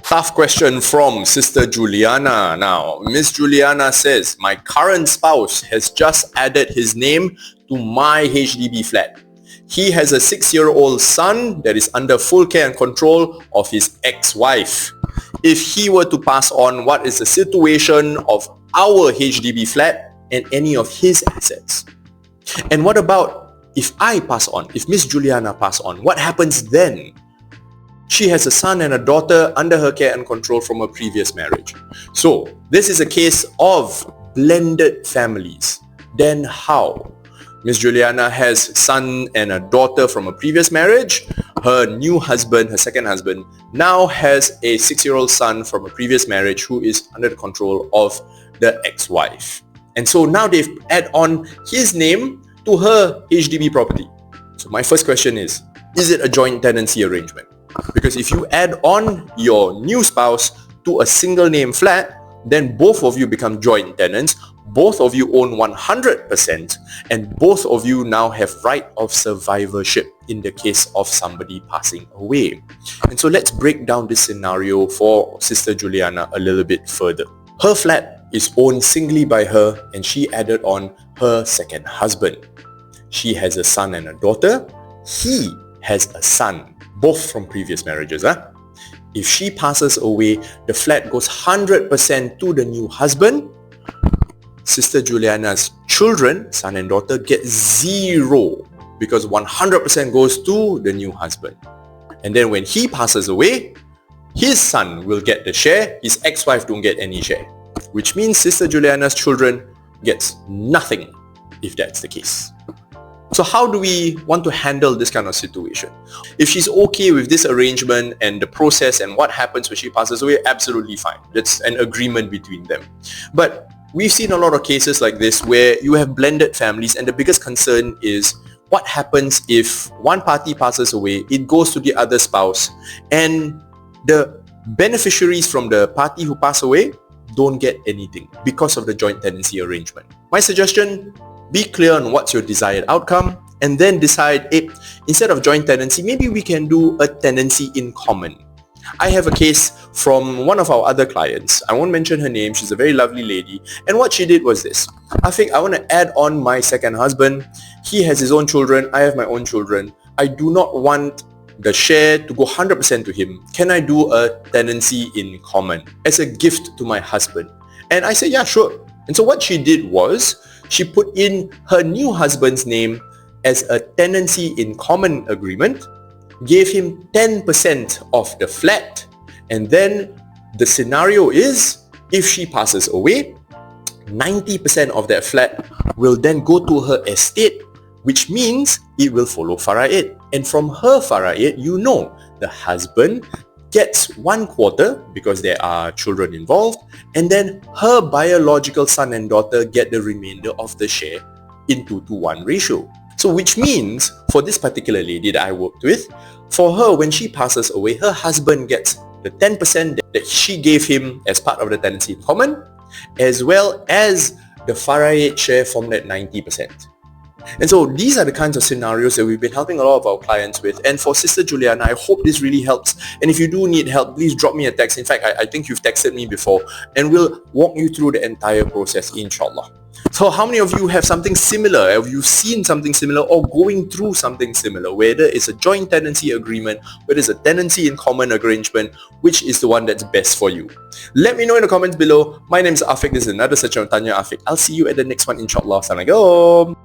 Tough question from Sister Juliana. Now, Miss Juliana says, my current spouse has just added his name to my HDB flat. He has a 6-year-old son that is under full care and control of his ex-wife. If he were to pass on, what is the situation of our HDB flat and any of his assets? And what about if I pass on, if Miss Juliana pass on, what happens then? She has a son and a daughter under her care and control from a previous marriage. So this is a case of blended families. Then how? Miss Juliana has son and a daughter from a previous marriage. Her new husband, her second husband, now has a 6-year-old son from a previous marriage who is under the control of the ex-wife. And so now they've added on his name to her HDB property. So my first question is it a joint tenancy arrangement? Because if you add on your new spouse to a single name flat, then both of you become joint tenants, both of you own 100%, and both of you now have right of survivorship in the case of somebody passing away. And so let's break down this scenario for Sister Juliana a little bit further. Her flat is owned singly by her, and she added on her second husband. She has a son and a daughter. He has a son, both from previous marriages. If she passes away, the flat goes 100% to the new husband. Sister Juliana's children, son and daughter, get 0 because 100% goes to the new husband. And then when he passes away, his son will get the share, his ex-wife don't get any share. Which means Sister Juliana's children gets nothing if that's the case. So how do we want to handle this kind of situation? If she's okay with this arrangement and the process and what happens when she passes away, absolutely fine. That's an agreement between them. But we've seen a lot of cases like this where you have blended families, and the biggest concern is what happens if one party passes away, it goes to the other spouse, and the beneficiaries from the party who pass away don't get anything because of the joint tenancy arrangement. My suggestion, be clear on what's your desired outcome, and then decide, instead of joint tenancy, maybe we can do a tenancy in common. I have a case from one of our other clients. I won't mention her name. She's a very lovely lady. And what she did was this. I want to add on my second husband. He has his own children. I have my own children. I do not want the share to go 100% to him. Can I do a tenancy in common as a gift to my husband? And I said, yeah, sure. And so what she did was, she put in her new husband's name as a tenancy in common agreement, gave him 10% of the flat, and then the scenario is, if she passes away, 90% of that flat will then go to her estate, which means it will follow Faraid. And from her Faraid, the husband gets 1/4 because there are children involved, and then her biological son and daughter get the remainder of the share in 2:1 ratio. So which means for this particular lady that I worked with, for her, when she passes away, her husband gets the 10% that she gave him as part of the tenancy in common, as well as the Faraid share from that 90%. And so these are the kinds of scenarios that we've been helping a lot of our clients with. And for Sister Juliana, I hope this really helps. And if you do need help, please drop me a text. In fact, I think you've texted me before, and we'll walk you through the entire process, inshallah. So how many of you have something similar? Have you seen something similar or going through something similar? Whether it's a joint tenancy agreement, whether it's a tenancy in common arrangement, which is the one that's best for you? Let me know in the comments below. My name is Afiq. This is another session of Tanya Afiq. I'll see you at the next one, inshallah. Assalamualaikum.